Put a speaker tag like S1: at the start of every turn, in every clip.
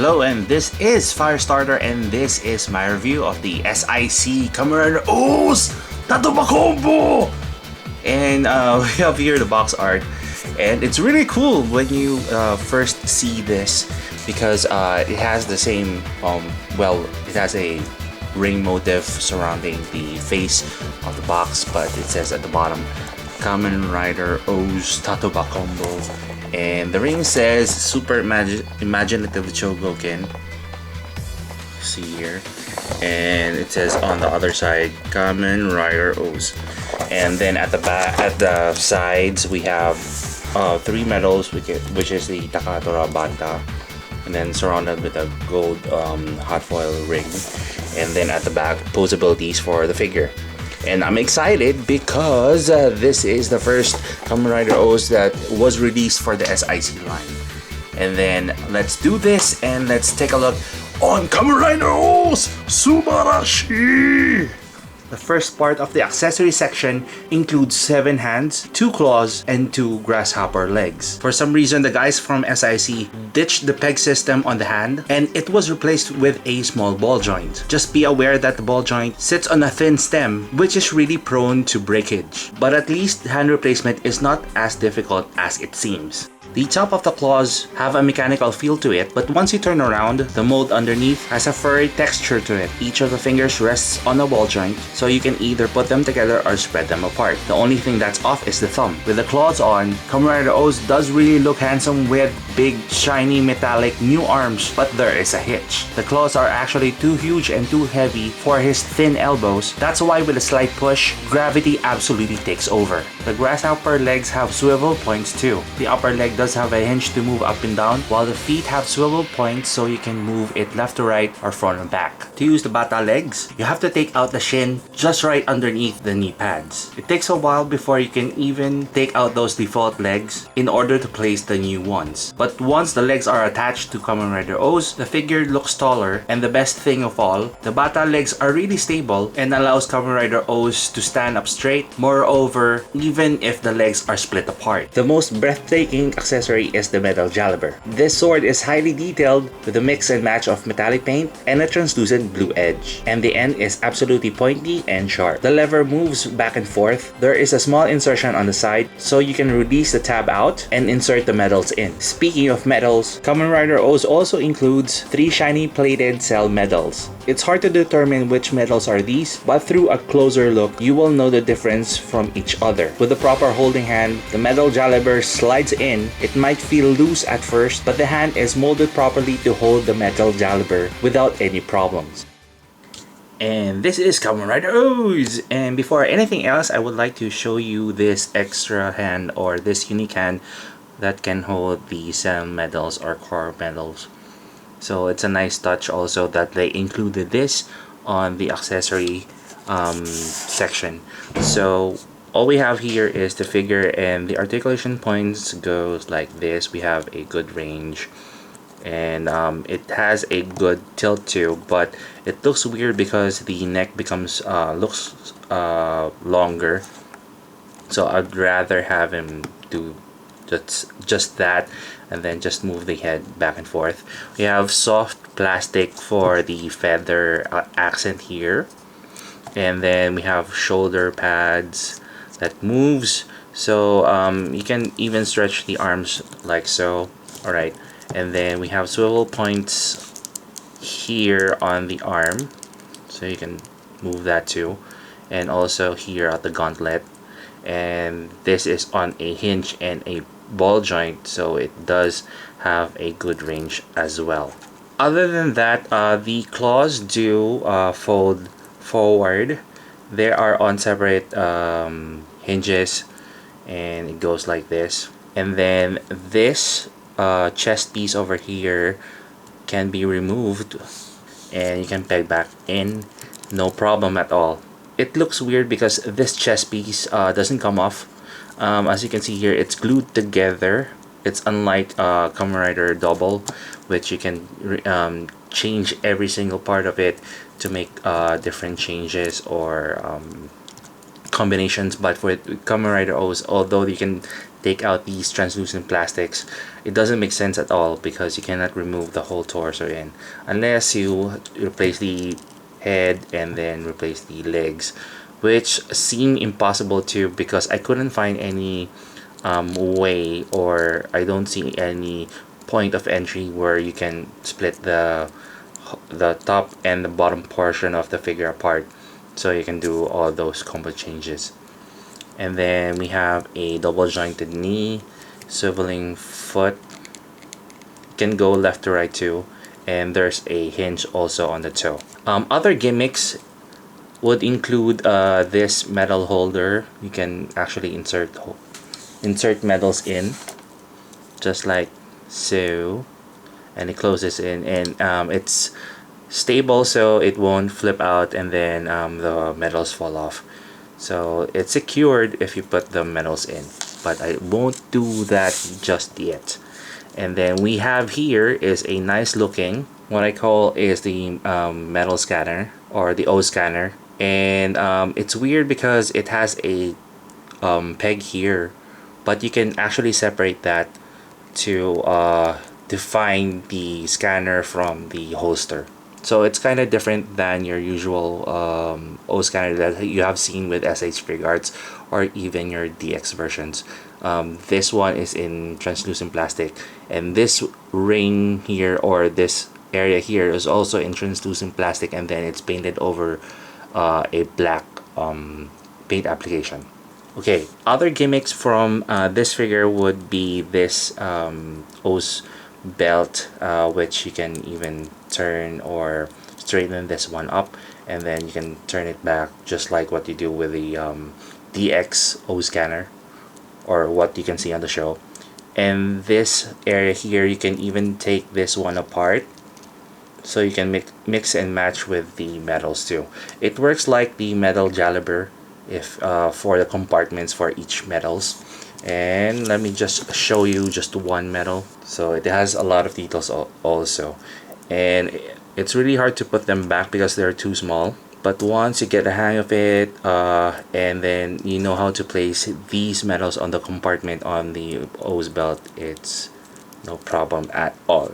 S1: Hello, and this is Firestarter, and this is my review of the S.I.C Kamen OOO Tatoba combo. And we have here the box art, and it's really cool when you first see this because it has the same it has a ring motif surrounding the face of the box, but it says at the bottom Kamen Rider OOO Tatoba combo. And the ring says Super Imaginative Chogokin. See here. And it says on the other side Kamen Rider OOO. And then at the back, at the sides, we have 3 medals, which is the Takatora Banta, and then surrounded with a gold hot foil ring. And then at the back, posabilities for the figure. And I'm excited because this is the first Kamen Rider OOO that was released for the SIC line. And then let's do this and let's take a look on Kamen Rider OOO Subarashi! The first part of the accessory section includes 7 hands, 2 claws, and 2 grasshopper legs. For some reason, the guys from SIC ditched the peg system on the hand, and it was replaced with a small ball joint. Just be aware that the ball joint sits on a thin stem, which is really prone to breakage. But at least hand replacement is not as difficult as it seems. The top of the claws have a mechanical feel to it, but once you turn around, the mold underneath has a furry texture to it. Each of the fingers rests on a ball joint, so you can either put them together or spread them apart. The only thing that's off is the thumb. With the claws on, Kamen Rider OOO does really look handsome with big, shiny, metallic new arms, but there is a hitch. The claws are actually too huge and too heavy for his thin elbows. That's why with a slight push, gravity absolutely takes over. The grasshopper legs have swivel points too. The upper leg does have a hinge to move up and down, while the feet have swivel points so you can move it left to right or front and back. To use the bata legs, you have to take out the shin just right underneath the knee pads. It takes a while before you can even take out those default legs in order to place the new ones. But once the legs are attached to Kamen Rider OOO, the figure looks taller, and the best thing of all, the bata legs are really stable and allows Kamen Rider OOO to stand up straight. Moreover, even if the legs are split apart. The most breathtaking accessory is the medaljalibur. This sword is highly detailed with a mix and match of metallic paint and a translucent blue edge. And the end is absolutely pointy and sharp. The lever moves back and forth. There is a small insertion on the side so you can release the tab out and insert the medals in. Speaking of medals, Kamen Rider OOO also includes 3 shiny plated cell medals. It's hard to determine which medals are these, but through a closer look, you will know the difference from each other. With the proper holding hand, the medaljalibur slides in. It might feel loose at first, but the hand is molded properly to hold the medaljalibur without any problems. And this is Kamen Rider OOO! And before anything else, I would like to show you this extra hand, or this unique hand that can hold the cell medals or core medals. So it's a nice touch also that they included this on the accessory section. So all we have here is the figure, and the articulation points goes like this. We have a good range, and it has a good tilt too, but it looks weird because the neck becomes looks longer. So I'd rather have him do just that, and then just move the head back and forth. We have soft plastic for the feather accent here, and then we have shoulder pads that moves, so you can even stretch the arms like so. Alright, and then we have swivel points here on the arm, so you can move that too, and also here at the gauntlet. And this is on a hinge and a ball joint, so it does have a good range as well. Other than that, the claws do fold forward. They are on separate hinges, and it goes like this. And then this chest piece over here can be removed, and you can peg back in, no problem at all. It looks weird because this chest piece doesn't come off. As you can see here, it's glued together. It's unlike Kamen Rider Double, which you can change every single part of it to make different changes or combinations. But for Kamen Rider OOO, although you can take out these translucent plastics, it doesn't make sense at all because you cannot remove the whole torso in unless you replace the head and then replace the legs, which seem impossible too because I couldn't find any way, or I don't see any point of entry where you can split the top and the bottom portion of the figure apart so you can do all those combo changes. And then we have a double jointed knee, swiveling foot, can go left to right too, and there's a hinge also on the toe. Other gimmicks would include this medal holder. You can actually insert medals in just like so, and it closes in, and it's stable so it won't flip out and then the medals fall off. So it's secured if you put the medals in, but I won't do that just yet. And then we have here is a nice looking, what I call is the metal scanner or the O scanner, and it's weird because it has a peg here, but you can actually separate that to define the scanner from the holster. So it's kind of different than your usual O scanner that you have seen with SH Fig Arts or even your DX versions. This one is in translucent plastic, and this ring here or this area here is also in translucent plastic, and then it's painted over a black paint application. Okay, other gimmicks from this figure would be this O's belt, which you can even turn or straighten this one up, and then you can turn it back just like what you do with the DX O scanner or what you can see on the show. And this area here, you can even take this one apart so you can mix and match with the metals too. It works like the medaljalibur if for the compartments for each metals. And let me just show you just one medal. So it has a lot of details also, and it's really hard to put them back because they're too small. But once you get the hang of it, and then you know how to place these medals on the compartment on the O's belt, it's no problem at all.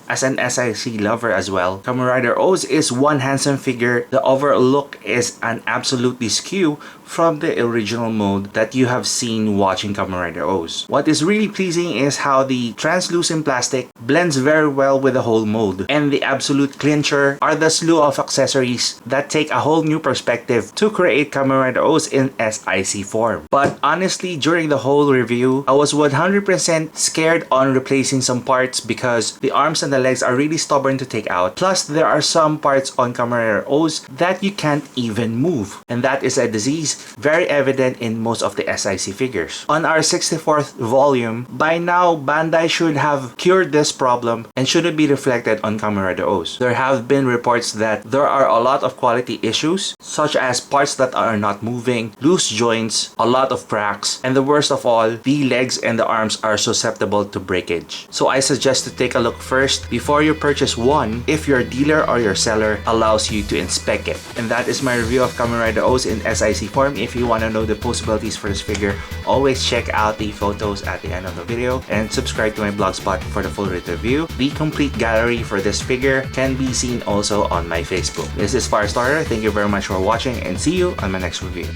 S1: As an SIC lover as well, Kamen Rider O's is one handsome figure. The overall look is an absolutely skew from the original mode that you have seen watching Kamen Rider O's. What is really pleasing is how the translucent plastic blends very well with the whole mode. And the absolute clincher are the slew of accessories that take a whole new perspective to create Kamen Rider O's in SIC form. But honestly, during the whole review, I was 100% scared on replacing some parts because the arms and the legs are really stubborn to take out. Plus, there are some parts on Kamen Rider O's that you can't even move. And that is a disease very evident in most of the SIC figures. On our 64th volume, by now Bandai should have cured this problem and shouldn't be reflected on Kamen Rider O's. There have been reports that there are a lot of quality issues, such as parts that are not moving, loose joints, a lot of cracks, and the worst of all, the legs and the arms are susceptible to breakage. So I suggest to take a look first before you purchase one if your dealer or your seller allows you to inspect it. And that is my review of Kamen Rider O's in SIC form. If you want to know the possibilities for this figure, always check out the photos at the end of the video and subscribe to my blogspot for the full review. The complete gallery for this figure can be seen also on my Facebook. This is Firestarter. Thank you very much for watching and see you on my next review.